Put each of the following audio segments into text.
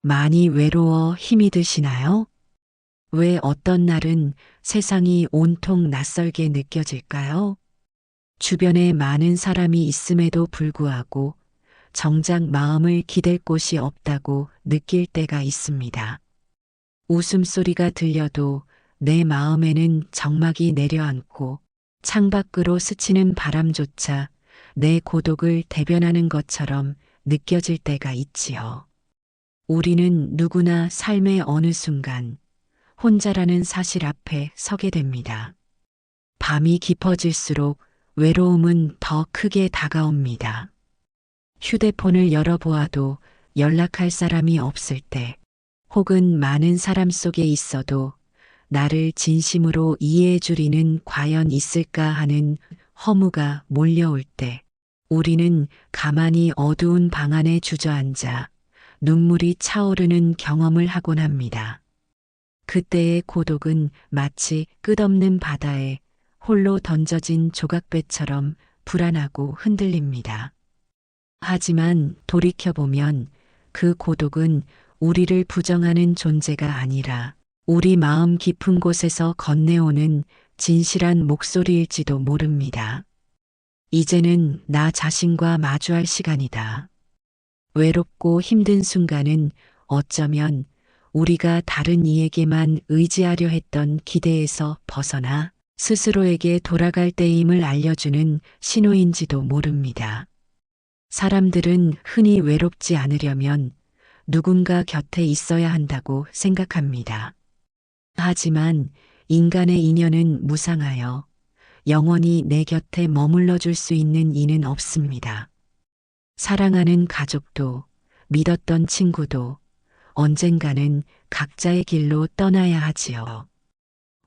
많이 외로워 힘이 드시나요? 왜 어떤 날은 세상이 온통 낯설게 느껴질까요? 주변에 많은 사람이 있음에도 불구하고 정작 마음을 기댈 곳이 없다고 느낄 때가 있습니다. 웃음소리가 들려도 내 마음에는 정막이 내려앉고 창밖으로 스치는 바람조차 내 고독을 대변하는 것처럼 느껴질 때가 있지요. 우리는 누구나 삶의 어느 순간 혼자라는 사실 앞에 서게 됩니다. 밤이 깊어질수록 외로움은 더 크게 다가옵니다. 휴대폰을 열어보아도 연락할 사람이 없을 때, 혹은 많은 사람 속에 있어도 나를 진심으로 이해해 주리는 과연 있을까 하는 허무가 몰려올 때, 우리는 가만히 어두운 방 안에 주저앉아 눈물이 차오르는 경험을 하곤 합니다. 그때의 고독은 마치 끝없는 바다에 홀로 던져진 조각배처럼 불안하고 흔들립니다. 하지만 돌이켜보면 그 고독은 우리를 부정하는 존재가 아니라 우리 마음 깊은 곳에서 건네오는 진실한 목소리일지도 모릅니다. 이제는 나 자신과 마주할 시간이다. 외롭고 힘든 순간은 어쩌면 우리가 다른 이에게만 의지하려 했던 기대에서 벗어나 스스로에게 돌아갈 때임을 알려주는 신호인지도 모릅니다. 사람들은 흔히 외롭지 않으려면 누군가 곁에 있어야 한다고 생각합니다. 하지만 인간의 인연은 무상하여 영원히 내 곁에 머물러 줄 수 있는 이는 없습니다. 사랑하는 가족도 믿었던 친구도 언젠가는 각자의 길로 떠나야 하지요.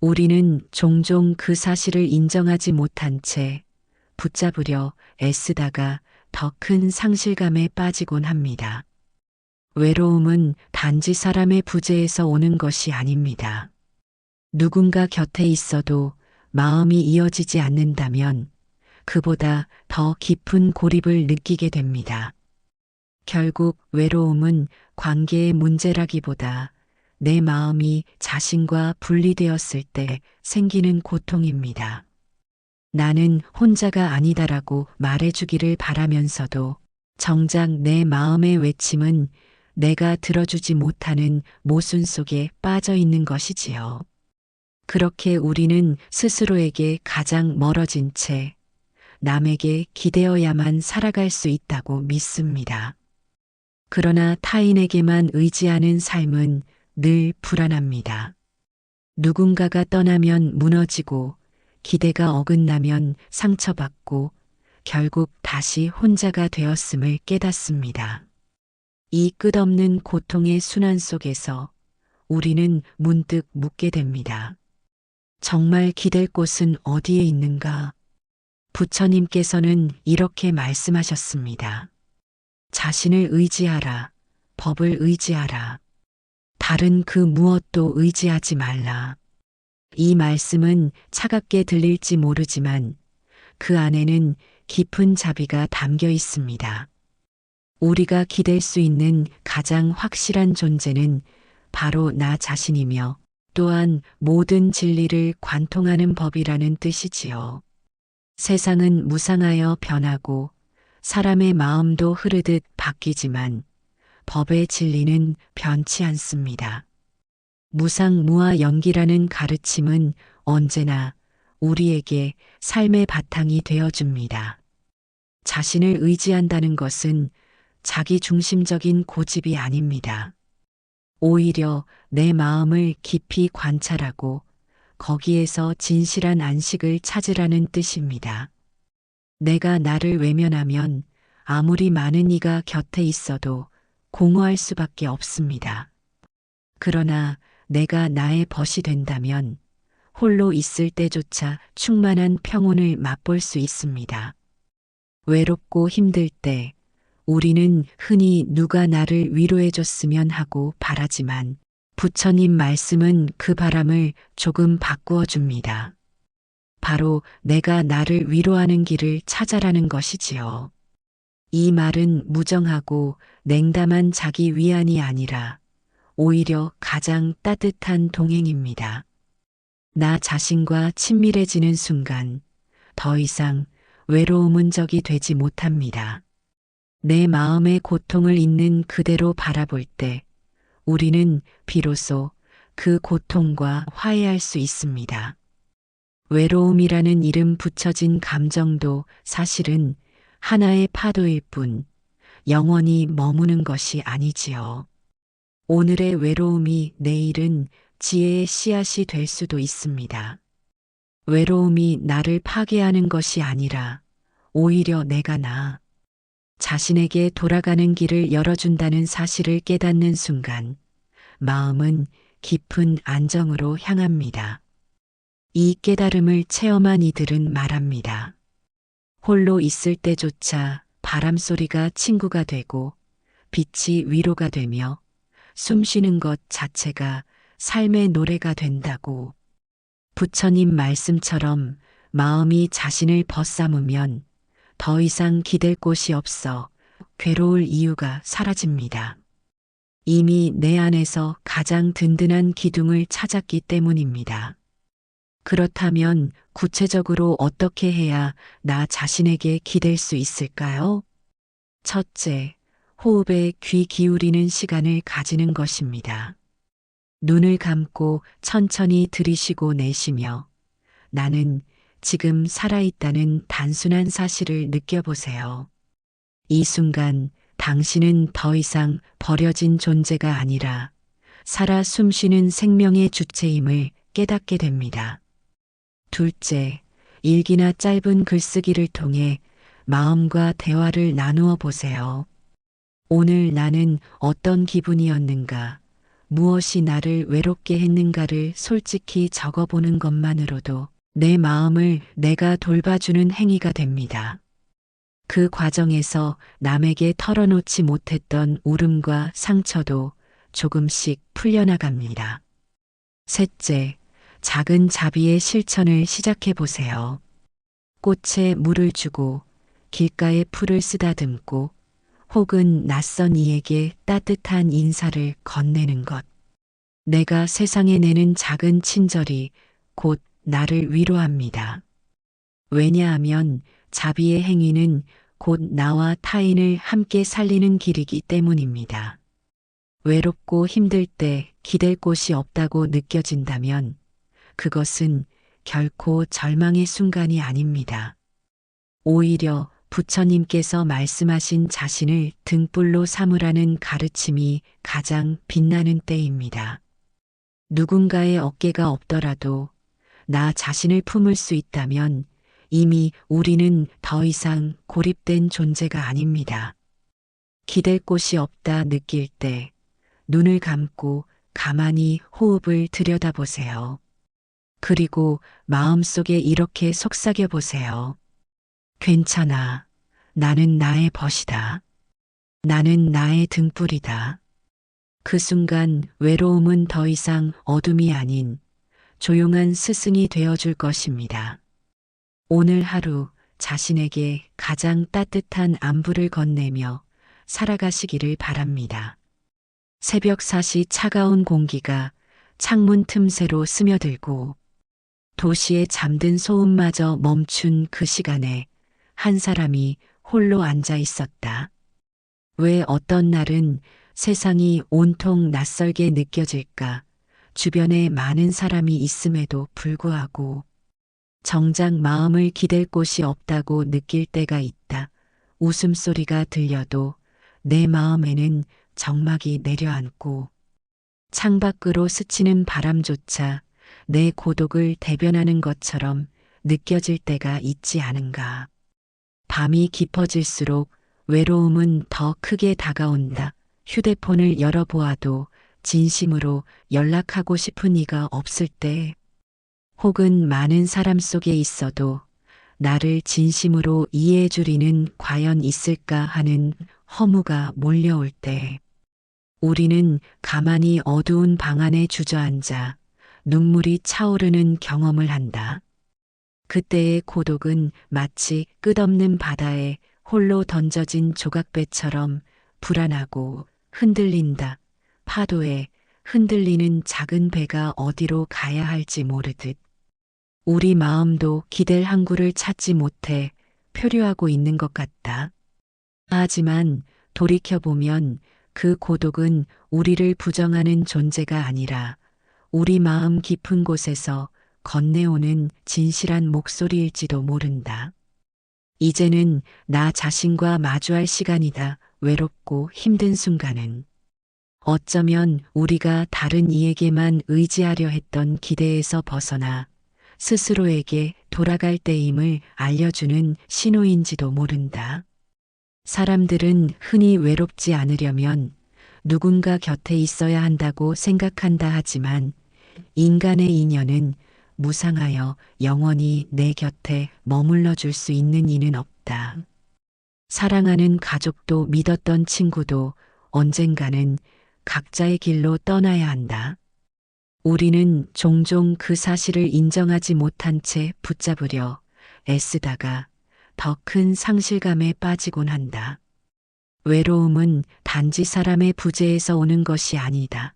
우리는 종종 그 사실을 인정하지 못한 채 붙잡으려 애쓰다가 더 큰 상실감에 빠지곤 합니다. 외로움은 단지 사람의 부재에서 오는 것이 아닙니다. 누군가 곁에 있어도 마음이 이어지지 않는다면 그보다 더 깊은 고립을 느끼게 됩니다. 결국 외로움은 관계의 문제라기보다 내 마음이 자신과 분리되었을 때 생기는 고통입니다. 나는 혼자가 아니다라고 말해주기를 바라면서도 정작 내 마음의 외침은 내가 들어주지 못하는 모순 속에 빠져 있는 것이지요. 그렇게 우리는 스스로에게 가장 멀어진 채 남에게 기대어야만 살아갈 수 있다고 믿습니다. 그러나 타인에게만 의지하는 삶은 늘 불안합니다. 누군가가 떠나면 무너지고 기대가 어긋나면 상처받고 결국 다시 혼자가 되었음을 깨닫습니다. 이 끝없는 고통의 순환 속에서 우리는 문득 묻게 됩니다. 정말 기댈 곳은 어디에 있는가? 부처님께서는 이렇게 말씀하셨습니다. 자신을 의지하라. 법을 의지하라. 다른 그 무엇도 의지하지 말라. 이 말씀은 차갑게 들릴지 모르지만 그 안에는 깊은 자비가 담겨 있습니다. 우리가 기댈 수 있는 가장 확실한 존재는 바로 나 자신이며 또한 모든 진리를 관통하는 법이라는 뜻이지요. 세상은 무상하여 변하고 사람의 마음도 흐르듯 바뀌지만 법의 진리는 변치 않습니다. 무상무화 연기라는 가르침은 언제나 우리에게 삶의 바탕이 되어줍니다. 자신을 의지한다는 것은 자기 중심적인 고집이 아닙니다. 오히려 내 마음을 깊이 관찰하고 거기에서 진실한 안식을 찾으라는 뜻입니다. 내가 나를 외면하면 아무리 많은 이가 곁에 있어도 공허할 수밖에 없습니다. 그러나 내가 나의 벗이 된다면 홀로 있을 때조차 충만한 평온을 맛볼 수 있습니다. 외롭고 힘들 때 우리는 흔히 누가 나를 위로해 줬으면 하고 바라지만 부처님 말씀은 그 바람을 조금 바꾸어 줍니다. 바로 내가 나를 위로하는 길을 찾아라는 것이지요. 이 말은 무정하고 냉담한 자기 위안이 아니라 오히려 가장 따뜻한 동행입니다. 나 자신과 친밀해지는 순간 더 이상 외로움은 적이 되지 못합니다. 내 마음의 고통을 있는 그대로 바라볼 때 우리는 비로소 그 고통과 화해할 수 있습니다. 외로움이라는 이름 붙여진 감정도 사실은 하나의 파도일 뿐 영원히 머무는 것이 아니지요. 오늘의 외로움이 내일은 지혜의 씨앗이 될 수도 있습니다. 외로움이 나를 파괴하는 것이 아니라 오히려 내가 나 자신에게 돌아가는 길을 열어준다는 사실을 깨닫는 순간 마음은 깊은 안정으로 향합니다. 이 깨달음을 체험한 이들은 말합니다. 홀로 있을 때조차 바람 소리가 친구가 되고 빛이 위로가 되며 숨 쉬는 것 자체가 삶의 노래가 된다고. 부처님 말씀처럼 마음이 자신을 벗삼으면 더 이상 기댈 곳이 없어 괴로울 이유가 사라집니다. 이미 내 안에서 가장 든든한 기둥을 찾았기 때문입니다. 그렇다면 구체적으로 어떻게 해야 나 자신에게 기댈 수 있을까요? 첫째, 호흡에 귀 기울이는 시간을 가지는 것입니다. 눈을 감고 천천히 들이쉬고 내쉬며 나는 지금 살아있다는 단순한 사실을 느껴보세요. 이 순간 당신은 더 이상 버려진 존재가 아니라 살아 숨쉬는 생명의 주체임을 깨닫게 됩니다. 둘째, 일기나 짧은 글쓰기를 통해 마음과 대화를 나누어 보세요. 오늘 나는 어떤 기분이었는가, 무엇이 나를 외롭게 했는가를 솔직히 적어보는 것만으로도 내 마음을 내가 돌봐주는 행위가 됩니다. 그 과정에서 남에게 털어놓지 못했던 울음과 상처도 조금씩 풀려나갑니다. 셋째, 작은 자비의 실천을 시작해 보세요. 꽃에 물을 주고 길가에 풀을 쓰다듬고 혹은 낯선 이에게 따뜻한 인사를 건네는 것. 내가 세상에 내는 작은 친절이 곧 나를 위로합니다. 왜냐하면 자비의 행위는 곧 나와 타인을 함께 살리는 길이기 때문입니다. 외롭고 힘들 때 기댈 곳이 없다고 느껴진다면 그것은 결코 절망의 순간이 아닙니다. 오히려 부처님께서 말씀하신 자신을 등불로 삼으라는 가르침이 가장 빛나는 때입니다. 누군가의 어깨가 없더라도 나 자신을 품을 수 있다면 이미 우리는 더 이상 고립된 존재가 아닙니다. 기댈 곳이 없다 느낄 때 눈을 감고 가만히 호흡을 들여다보세요. 그리고 마음속에 이렇게 속삭여 보세요. 괜찮아. 나는 나의 벗이다. 나는 나의 등불이다. 그 순간 외로움은 더 이상 어둠이 아닌 조용한 스승이 되어줄 것입니다. 오늘 하루 자신에게 가장 따뜻한 안부를 건네며 살아가시기를 바랍니다. 새벽 4시 차가운 공기가 창문 틈새로 스며들고 도시의 잠든 소음마저 멈춘 그 시간에 한 사람이 홀로 앉아 있었다. 왜 어떤 날은 세상이 온통 낯설게 느껴질까? 주변에 많은 사람이 있음에도 불구하고 정작 마음을 기댈 곳이 없다고 느낄 때가 있다. 웃음소리가 들려도 내 마음에는 적막이 내려앉고 창밖으로 스치는 바람조차 내 고독을 대변하는 것처럼 느껴질 때가 있지 않은가. 밤이 깊어질수록 외로움은 더 크게 다가온다. 휴대폰을 열어보아도 진심으로 연락하고 싶은 이가 없을 때, 혹은 많은 사람 속에 있어도 나를 진심으로 이해해 줄 이는 과연 있을까 하는 허무가 몰려올 때, 우리는 가만히 어두운 방 안에 주저앉아 눈물이 차오르는 경험을 한다. 그때의 고독은 마치 끝없는 바다에 홀로 던져진 조각배처럼 불안하고 흔들린다. 파도에 흔들리는 작은 배가 어디로 가야 할지 모르듯 우리 마음도 기댈 항구를 찾지 못해 표류하고 있는 것 같다. 하지만 돌이켜보면 그 고독은 우리를 부정하는 존재가 아니라 우리 마음 깊은 곳에서 건네오는 진실한 목소리일지도 모른다. 이제는 나 자신과 마주할 시간이다. 외롭고 힘든 순간은 어쩌면 우리가 다른 이에게만 의지하려 했던 기대에서 벗어나 스스로에게 돌아갈 때임을 알려주는 신호인지도 모른다. 사람들은 흔히 외롭지 않으려면 누군가 곁에 있어야 한다고 생각한다 하지만 인간의 인연은 무상하여 영원히 내 곁에 머물러 줄 수 있는 이는 없다. 사랑하는 가족도 믿었던 친구도 언젠가는 각자의 길로 떠나야 한다. 우리는 종종 그 사실을 인정하지 못한 채 붙잡으려 애쓰다가 더 큰 상실감에 빠지곤 한다. 외로움은 단지 사람의 부재에서 오는 것이 아니다.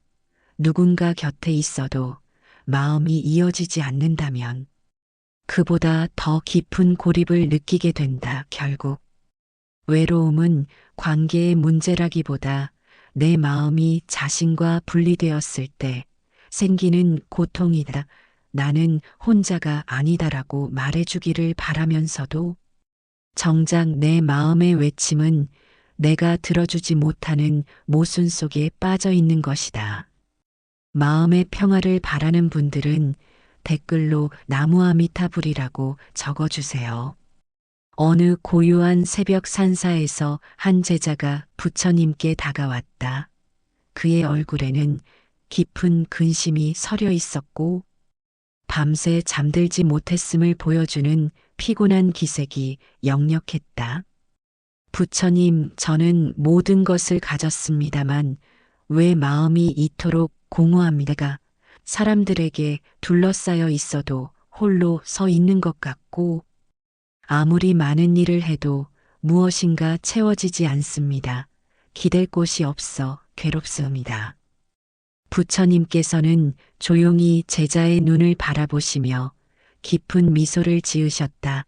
누군가 곁에 있어도 마음이 이어지지 않는다면 그보다 더 깊은 고립을 느끼게 된다. 결국 외로움은 관계의 문제라기보다 내 마음이 자신과 분리되었을 때 생기는 고통이다. 나는 혼자가 아니다라고 말해주기를 바라면서도 정작 내 마음의 외침은 내가 들어주지 못하는 모순 속에 빠져 있는 것이다. 마음의 평화를 바라는 분들은 댓글로 나무아미타불이라고 적어주세요. 어느 고요한 새벽 산사에서 한 제자가 부처님께 다가왔다. 그의 얼굴에는 깊은 근심이 서려 있었고 밤새 잠들지 못했음을 보여주는 피곤한 기색이 역력했다. 부처님, 저는 모든 것을 가졌습니다만 왜 마음이 이토록 공허합니다가 사람들에게 둘러싸여 있어도 홀로 서 있는 것 같고 아무리 많은 일을 해도 무엇인가 채워지지 않습니다. 기댈 곳이 없어 괴롭습니다. 부처님께서는 조용히 제자의 눈을 바라보시며 깊은 미소를 지으셨다.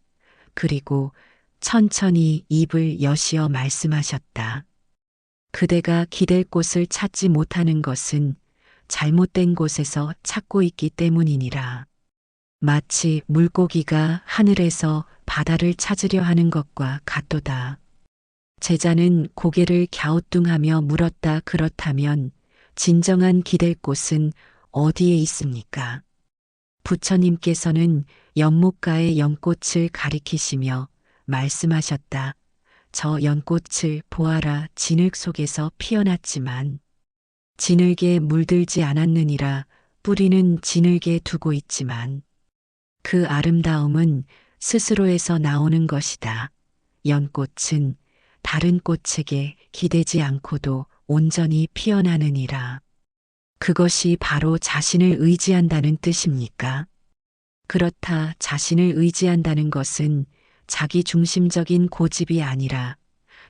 그리고 천천히 입을 여시어 말씀하셨다. 그대가 기댈 곳을 찾지 못하는 것은 잘못된 곳에서 찾고 있기 때문이니라. 마치 물고기가 하늘에서 바다를 찾으려 하는 것과 같도다. 제자는 고개를 갸우뚱하며 물었다. 그렇다면 진정한 기댈 곳은 어디에 있습니까? 부처님께서는 연못가의 연꽃을 가리키시며 말씀하셨다. 저 연꽃을 보아라. 진흙 속에서 피어났지만 진흙에 물들지 않았느니라. 뿌리는 진흙에 두고 있지만 그 아름다움은 스스로에서 나오는 것이다. 연꽃은 다른 꽃에게 기대지 않고도 온전히 피어나느니라. 그것이 바로 자신을 의지한다는 뜻입니까? 그렇다. 자신을 의지한다는 것은 자기 중심적인 고집이 아니라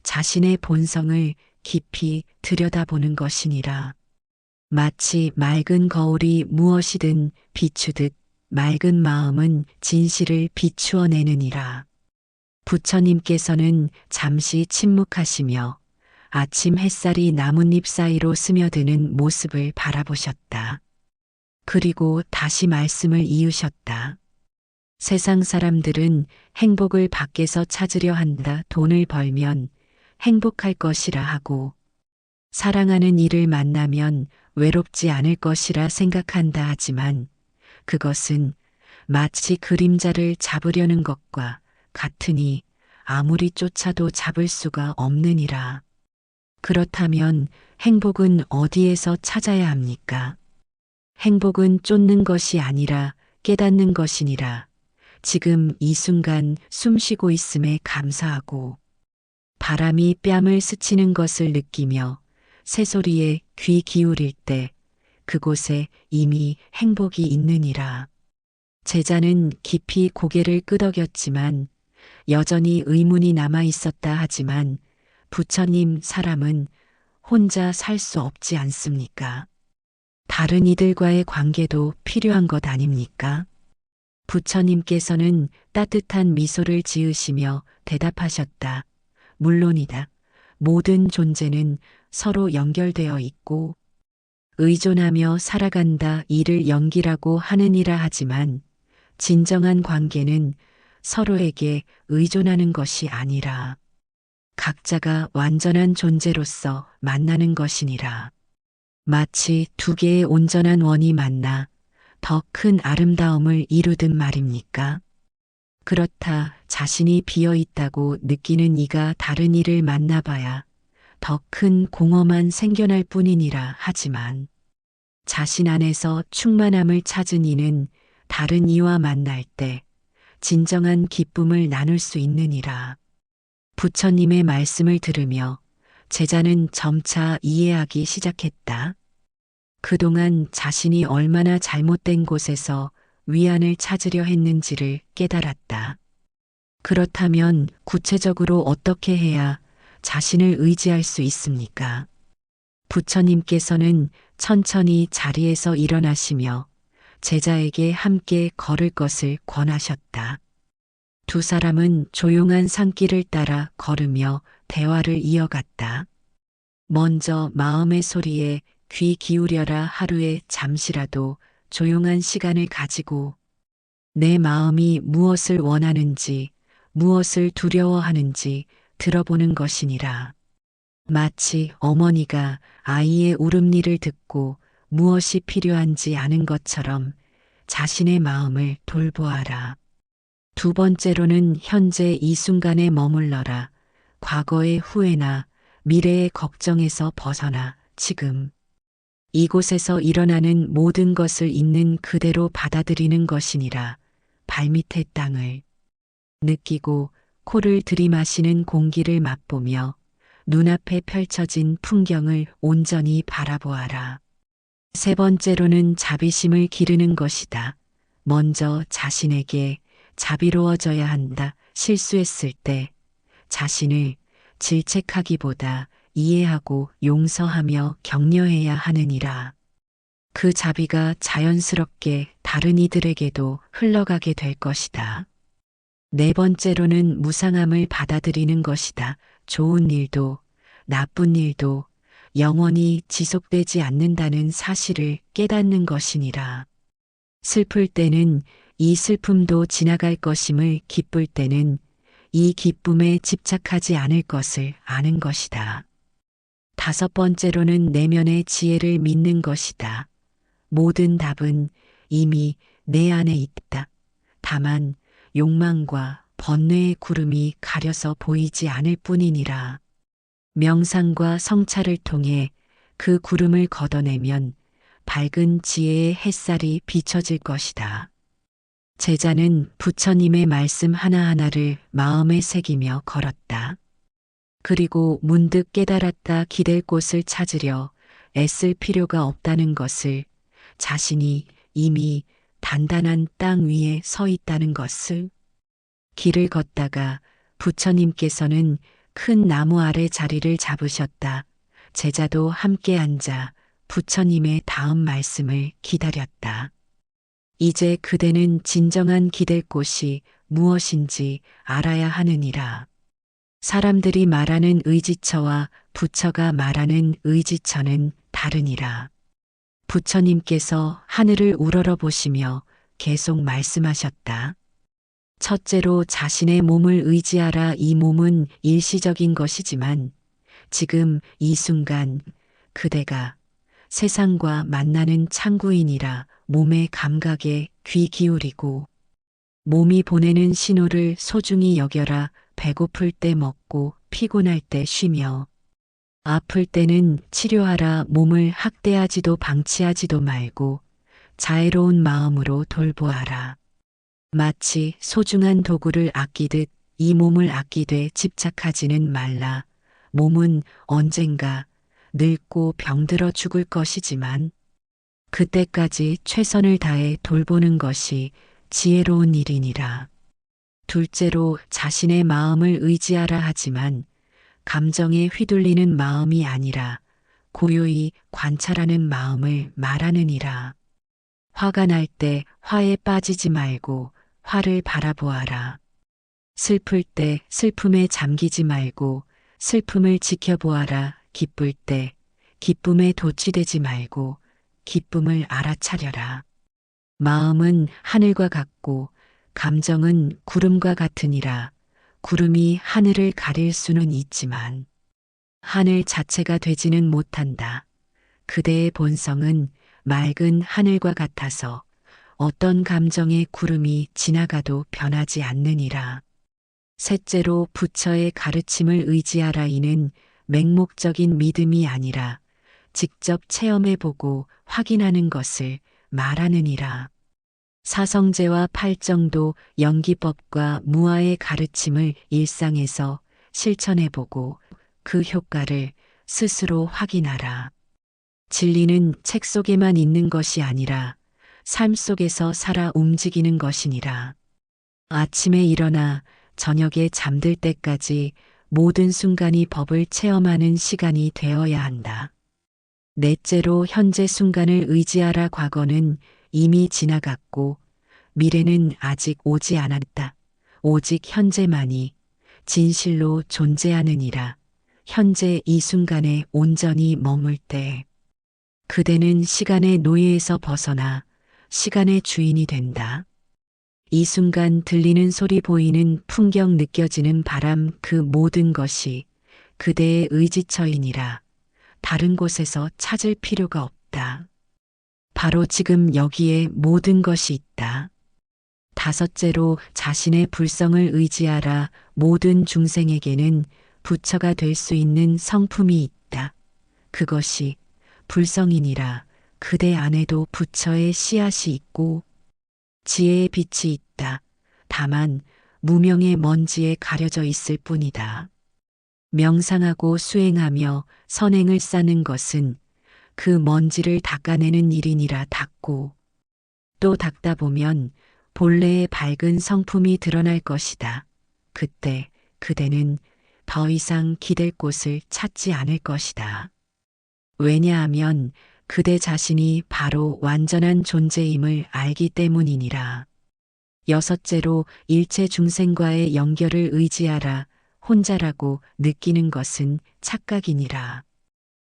자신의 본성을 깊이 들여다보는 것이니라. 마치 맑은 거울이 무엇이든 비추듯 맑은 마음은 진실을 비추어내느니라. 부처님께서는 잠시 침묵하시며 아침 햇살이 나뭇잎 사이로 스며드는 모습을 바라보셨다. 그리고 다시 말씀을 이으셨다. 세상 사람들은 행복을 밖에서 찾으려 한다. 돈을 벌면 행복할 것이라 하고 사랑하는 이를 만나면 외롭지 않을 것이라 생각한다 하지만 그것은 마치 그림자를 잡으려는 것과 같으니 아무리 쫓아도 잡을 수가 없느니라. 그렇다면 행복은 어디에서 찾아야 합니까? 행복은 쫓는 것이 아니라 깨닫는 것이니라. 지금 이 순간 숨 쉬고 있음에 감사하고 바람이 뺨을 스치는 것을 느끼며 새소리에 귀 기울일 때 그곳에 이미 행복이 있느니라. 제자는 깊이 고개를 끄덕였지만 여전히 의문이 남아 있었다 하지만 부처님, 사람은 혼자 살 수 없지 않습니까? 다른 이들과의 관계도 필요한 것 아닙니까? 부처님께서는 따뜻한 미소를 지으시며 대답하셨다. 물론이다. 모든 존재는 서로 연결되어 있고 의존하며 살아간다. 이를 연기라고 하느니라 하지만 진정한 관계는 서로에게 의존하는 것이 아니라 각자가 완전한 존재로서 만나는 것이니라. 마치 두 개의 온전한 원이 만나 더 큰 아름다움을 이루듯 말입니까? 그렇다 자신이 비어 있다고 느끼는 이가 다른 이를 만나봐야 더 큰 공허만 생겨날 뿐이니라 하지만 자신 안에서 충만함을 찾은 이는 다른 이와 만날 때 진정한 기쁨을 나눌 수 있느니라. 부처님의 말씀을 들으며 제자는 점차 이해하기 시작했다. 그동안 자신이 얼마나 잘못된 곳에서 위안을 찾으려 했는지를 깨달았다. 그렇다면 구체적으로 어떻게 해야 자신을 의지할 수 있습니까? 부처님께서는 천천히 자리에서 일어나시며 제자에게 함께 걸을 것을 권하셨다. 두 사람은 조용한 산길을 따라 걸으며 대화를 이어갔다. 먼저 마음의 소리에 귀 기울여라. 하루에 잠시라도 조용한 시간을 가지고 내 마음이 무엇을 원하는지, 무엇을 두려워하는지 들어보는 것이니라. 마치 어머니가 아이의 울음니를 듣고 무엇이 필요한지 아는 것처럼 자신의 마음을 돌보아라. 두 번째로는 현재 이 순간에 머물러라. 과거의 후회나 미래의 걱정에서 벗어나 지금 이곳에서 일어나는 모든 것을 있는 그대로 받아들이는 것이니라. 발밑의 땅을 느끼고 코를 들이마시는 공기를 맛보며 눈앞에 펼쳐진 풍경을 온전히 바라보아라. 세 번째로는 자비심을 기르는 것이다. 먼저 자신에게 자비로워져야 한다. 실수했을 때 자신을 질책하기보다 이해하고 용서하며 격려해야 하느니라. 그 자비가 자연스럽게 다른 이들에게도 흘러가게 될 것이다. 네 번째로는 무상함을 받아들이는 것이다. 좋은 일도 나쁜 일도 영원히 지속되지 않는다는 사실을 깨닫는 것이니라. 슬플 때는 이 슬픔도 지나갈 것임을, 기쁠 때는 이 기쁨에 집착하지 않을 것을 아는 것이다. 다섯 번째로는 내면의 지혜를 믿는 것이다. 모든 답은 이미 내 안에 있다. 다만 욕망과 번뇌의 구름이 가려서 보이지 않을 뿐이니라. 명상과 성찰을 통해 그 구름을 걷어내면 밝은 지혜의 햇살이 비춰질 것이다. 제자는 부처님의 말씀 하나하나를 마음에 새기며 걸었다. 그리고 문득 깨달았다. 기댈 곳을 찾으려 애쓸 필요가 없다는 것을, 자신이 이미 단단한 땅 위에 서 있다는 것을. 길을 걷다가 부처님께서는 큰 나무 아래 자리를 잡으셨다. 제자도 함께 앉아 부처님의 다음 말씀을 기다렸다. 이제 그대는 진정한 기댈 곳이 무엇인지 알아야 하느니라. 사람들이 말하는 의지처와 부처가 말하는 의지처는 다르니라. 부처님께서 하늘을 우러러 보시며 계속 말씀하셨다. 첫째로 자신의 몸을 의지하라. 이 몸은 일시적인 것이지만 지금 이 순간 그대가 세상과 만나는 창구이니라. 몸의 감각에 귀 기울이고 몸이 보내는 신호를 소중히 여겨라. 배고플 때 먹고 피곤할 때 쉬며 아플 때는 치료하라. 몸을 학대하지도 방치하지도 말고 자애로운 마음으로 돌보아라. 마치 소중한 도구를 아끼듯 이 몸을 아끼되 집착하지는 말라. 몸은 언젠가 늙고 병들어 죽을 것이지만 그때까지 최선을 다해 돌보는 것이 지혜로운 일이니라. 둘째로 자신의 마음을 의지하라 하지만 감정에 휘둘리는 마음이 아니라 고요히 관찰하는 마음을 말하느니라. 화가 날 때 화에 빠지지 말고 화를 바라보아라. 슬플 때 슬픔에 잠기지 말고 슬픔을 지켜보아라. 기쁠 때 기쁨에 도취되지 말고 기쁨을 알아차려라. 마음은 하늘과 같고 감정은 구름과 같으니라. 구름이 하늘을 가릴 수는 있지만 하늘 자체가 되지는 못한다. 그대의 본성은 맑은 하늘과 같아서 어떤 감정의 구름이 지나가도 변하지 않느니라. 셋째로 부처의 가르침을 의지하라. 이는 맹목적인 믿음이 아니라 직접 체험해보고 확인하는 것을 말하느니라. 사성제와 팔정도 연기법과 무아의 가르침을 일상에서 실천해보고 그 효과를 스스로 확인하라. 진리는 책 속에만 있는 것이 아니라 삶 속에서 살아 움직이는 것이니라. 아침에 일어나 저녁에 잠들 때까지 모든 순간이 법을 체험하는 시간이 되어야 한다. 넷째로 현재 순간을 의지하라. 과거는 이미 지나갔고 미래는 아직 오지 않았다. 오직 현재만이 진실로 존재하느니라. 현재 이 순간에 온전히 머물 때 그대는 시간의 노예에서 벗어나 시간의 주인이 된다. 이 순간 들리는 소리, 보이는 풍경, 느껴지는 바람, 그 모든 것이 그대의 의지처이니라. 다른 곳에서 찾을 필요가 없다. 바로 지금 여기에 모든 것이 있다. 다섯째로 자신의 불성을 의지하라. 모든 중생에게는 부처가 될 수 있는 성품이 있다. 그것이 불성이니라. 그대 안에도 부처의 씨앗이 있고 지혜의 빛이 있다. 다만 무명의 먼지에 가려져 있을 뿐이다. 명상하고 수행하며 선행을 쌓는 것은 그 먼지를 닦아내는 일이니라. 닦고 또 닦다 보면 본래의 밝은 성품이 드러날 것이다. 그때 그대는 더 이상 기댈 곳을 찾지 않을 것이다. 왜냐하면 그대 자신이 바로 완전한 존재임을 알기 때문이니라. 여섯째로 일체 중생과의 연결을 의지하라. 혼자라고 느끼는 것은 착각이니라.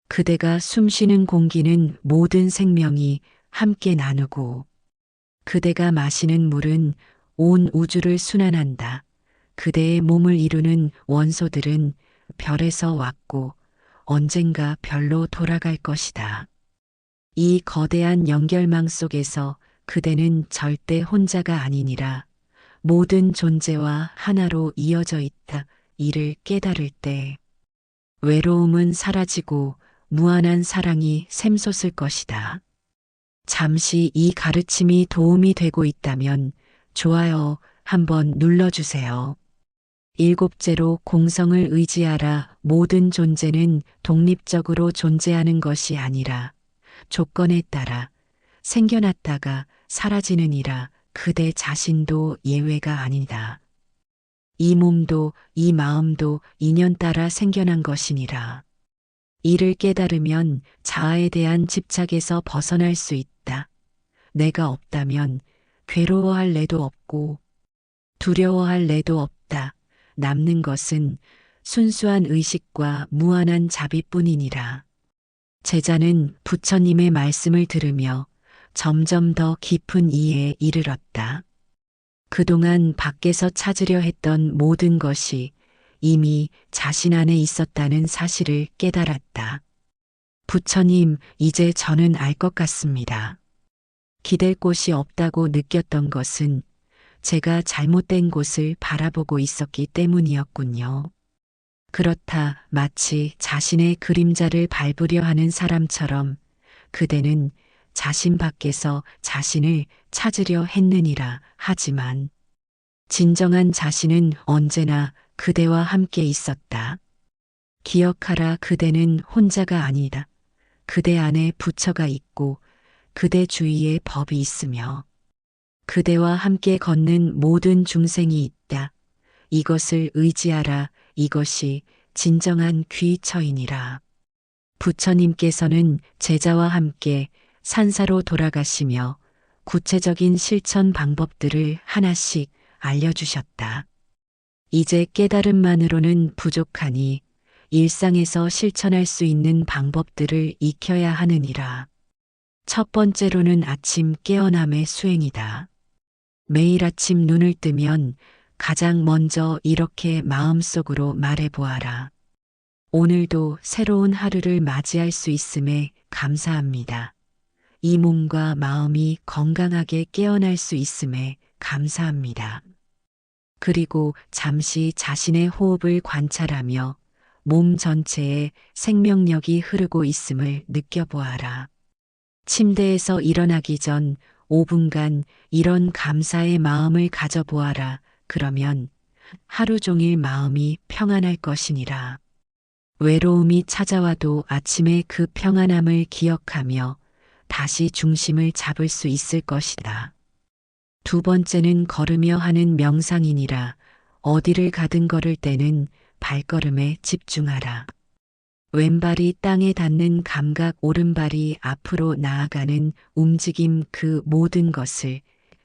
그대가 숨쉬는 공기는 모든 생명이 함께 나누고 그대가 마시는 물은 온 우주를 순환한다. 그대의 몸을 이루는 원소들은 별에서 왔고 언젠가 별로 돌아갈 것이다. 이 거대한 연결망 속에서 그대는 절대 혼자가 아니니라. 모든 존재와 하나로 이어져 있다. 이를 깨달을 때 외로움은 사라지고 무한한 사랑이 샘솟을 것이다. 잠시 이 가르침이 도움이 되고 있다면 좋아요 한번 눌러주세요. 일곱째로 공성을 의지하라. 모든 존재는 독립적으로 존재하는 것이 아니라 조건에 따라 생겨났다가 사라지느니라. 그대 자신도 예외가 아니다. 이 몸도 이 마음도 인연 따라 생겨난 것이니라. 이를 깨달으면 자아에 대한 집착에서 벗어날 수 있다. 내가 없다면 괴로워할 내도 없고 두려워할 내도 없다. 남는 것은 순수한 의식과 무한한 자비뿐이니라. 제자는 부처님의 말씀을 들으며 점점 더 깊은 이해에 이르렀다. 그동안 밖에서 찾으려 했던 모든 것이 이미 자신 안에 있었다는 사실을 깨달았다. 부처님, 이제 저는 알 것 같습니다. 기댈 곳이 없다고 느꼈던 것은 제가 잘못된 곳을 바라보고 있었기 때문이었군요. 그렇다. 마치 자신의 그림자를 밟으려 하는 사람처럼 그대는 자신 밖에서 자신을 찾으려 했느니라. 하지만 진정한 자신은 언제나 그대와 함께 있었다. 기억하라. 그대는 혼자가 아니다. 그대 안에 부처가 있고 그대 주위에 법이 있으며 그대와 함께 걷는 모든 중생이 있다. 이것을 의지하라. 이것이 진정한 귀처이니라. 부처님께서는 제자와 함께 산사로 돌아가시며 구체적인 실천 방법들을 하나씩 알려주셨다. 이제 깨달음만으로는 부족하니 일상에서 실천할 수 있는 방법들을 익혀야 하느니라. 첫 번째로는 아침 깨어남의 수행이다. 매일 아침 눈을 뜨면 가장 먼저 이렇게 마음속으로 말해보아라. 오늘도 새로운 하루를 맞이할 수 있음에 감사합니다. 이 몸과 마음이 건강하게 깨어날 수 있음에 감사합니다. 그리고 잠시 자신의 호흡을 관찰하며 몸 전체에 생명력이 흐르고 있음을 느껴보아라. 침대에서 일어나기 전 5분간 이런 감사의 마음을 가져보아라. 그러면 하루 종일 마음이 평안할 것이니라. 외로움이 찾아와도 아침에 그 평안함을 기억하며 다시 중심을 잡을 수 있을 것이다. 두 번째는 걸으며 하는 명상이니라. 어디를 가든 걸을 때는 발걸음에 집중하라. 왼발이 땅에 닿는 감각, 오른발이 앞으로 나아가는 움직임, 그 모든 것을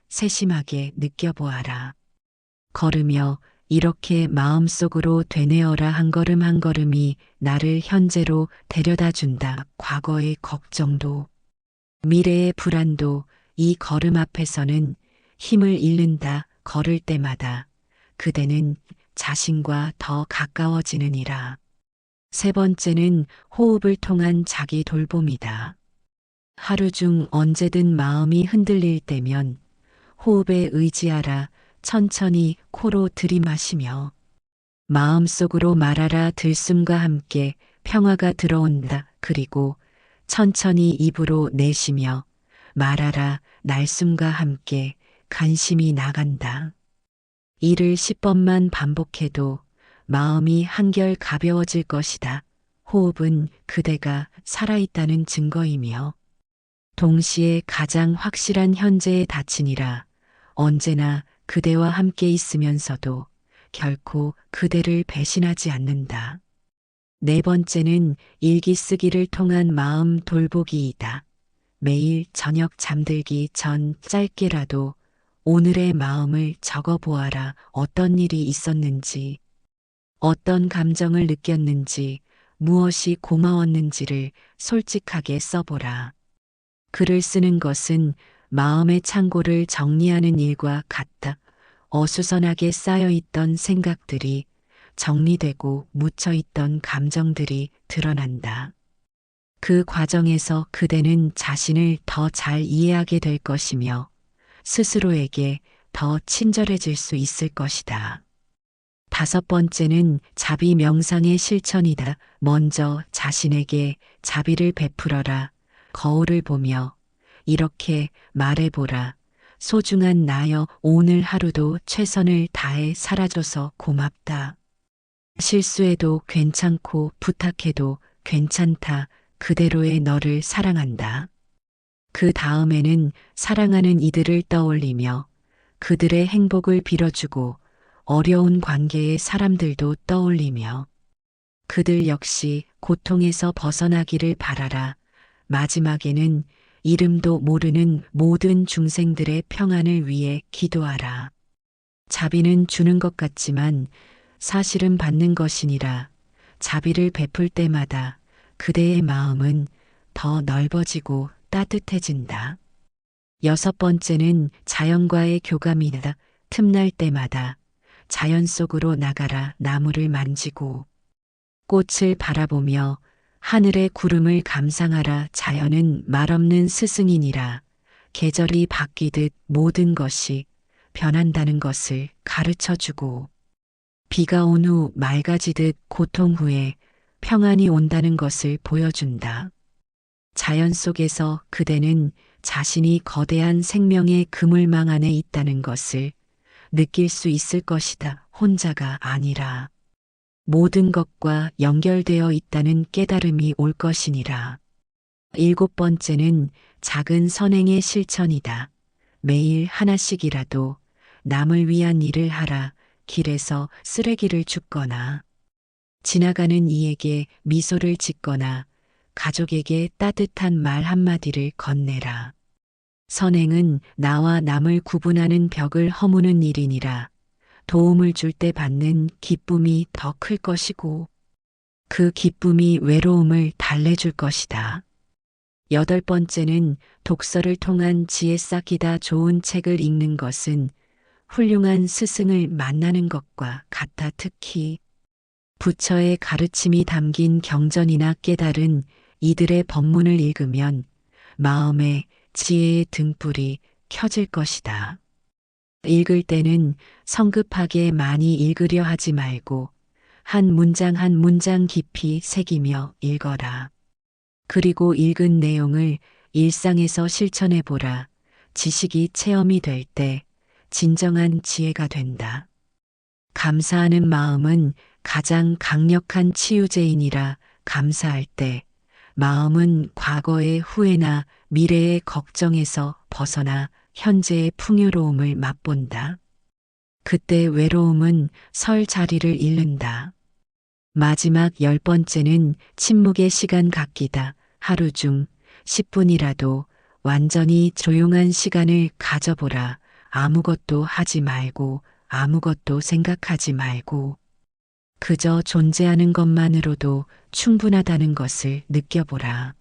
세심하게 느껴보아라. 걸으며 이렇게 마음속으로 되뇌어라. 한 걸음 한 걸음이 나를 현재로 데려다 준다. 과거의 걱정도, 미래의 불안도 이 걸음 앞에서는 힘을 잃는다. 걸을 때마다 그대는 자신과 더 가까워지느니라. 세 번째는 호흡을 통한 자기 돌봄이다. 하루 중 언제든 마음이 흔들릴 때면 호흡에 의지하라. 천천히 코로 들이마시며 마음속으로 말하라. 들숨과 함께 평화가 들어온다. 그리고 천천히 입으로 내쉬며 말하라. 날숨과 함께 간심이 나간다. 이를 10번만 반복해도 마음이 한결 가벼워질 것이다. 호흡은 그대가 살아있다는 증거이며 동시에 가장 확실한 현재의 닫히니라. 언제나 그대와 함께 있으면서도 결코 그대를 배신하지 않는다. 네 번째는 일기 쓰기를 통한 마음 돌보기이다. 매일 저녁 잠들기 전 짧게라도 오늘의 마음을 적어보아라. 어떤 일이 있었는지, 어떤 감정을 느꼈는지, 무엇이 고마웠는지를 솔직하게 써보라. 글을 쓰는 것은 마음의 창고를 정리하는 일과 같다. 어수선하게 쌓여있던 생각들이 정리되고 묻혀있던 감정들이 드러난다. 그 과정에서 그대는 자신을 더 잘 이해하게 될 것이며 스스로에게 더 친절해질 수 있을 것이다. 다섯 번째는 자비 명상의 실천이다. 먼저 자신에게 자비를 베풀어라. 거울을 보며 이렇게 말해보라. 소중한 나여, 오늘 하루도 최선을 다해 살아줘서 고맙다. 실수해도 괜찮고 부탁해도 괜찮다. 그대로의 너를 사랑한다. 그 다음에는 사랑하는 이들을 떠올리며 그들의 행복을 빌어주고 어려운 관계의 사람들도 떠올리며 그들 역시 고통에서 벗어나기를 바라라. 마지막에는 이름도 모르는 모든 중생들의 평안을 위해 기도하라. 자비는 주는 것 같지만 사실은 받는 것이니라. 자비를 베풀 때마다 그대의 마음은 더 넓어지고 따뜻해진다. 여섯 번째는 자연과의 교감이다. 틈날 때마다 자연 속으로 나가라. 나무를 만지고 꽃을 바라보며 하늘의 구름을 감상하라. 자연은 말없는 스승이니라. 계절이 바뀌듯 모든 것이 변한다는 것을 가르쳐주고 비가 온 후 맑아지듯 고통 후에 평안이 온다는 것을 보여준다. 자연 속에서 그대는 자신이 거대한 생명의 그물망 안에 있다는 것을 느낄 수 있을 것이다. 혼자가 아니라 모든 것과 연결되어 있다는 깨달음이 올 것이니라. 일곱 번째는 작은 선행의 실천이다. 매일 하나씩이라도 남을 위한 일을 하라. 길에서 쓰레기를 줍거나 지나가는 이에게 미소를 짓거나 가족에게 따뜻한 말 한마디를 건네라. 선행은 나와 남을 구분하는 벽을 허무는 일이니라. 도움을 줄 때 받는 기쁨이 더 클 것이고 그 기쁨이 외로움을 달래줄 것이다. 여덟 번째는 독서를 통한 지혜 쌓기다. 좋은 책을 읽는 것은 훌륭한 스승을 만나는 것과 같아. 특히 부처의 가르침이 담긴 경전이나 깨달은 이들의 법문을 읽으면 마음에 지혜의 등불이 켜질 것이다. 읽을 때는 성급하게 많이 읽으려 하지 말고 한 문장 한 문장 깊이 새기며 읽어라. 그리고 읽은 내용을 일상에서 실천해 보라. 지식이 체험이 될 때 진정한 지혜가 된다. 감사하는 마음은 가장 강력한 치유제이니라. 감사할 때 마음은 과거의 후회나 미래의 걱정에서 벗어나 현재의 풍요로움을 맛본다. 그때 외로움은 설 자리를 잃는다. 마지막 열 번째는 침묵의 시간 갖기다. 하루 중 10분이라도 완전히 조용한 시간을 가져보라. 아무것도 하지 말고 아무것도 생각하지 말고 그저 존재하는 것만으로도 충분하다는 것을 느껴보라.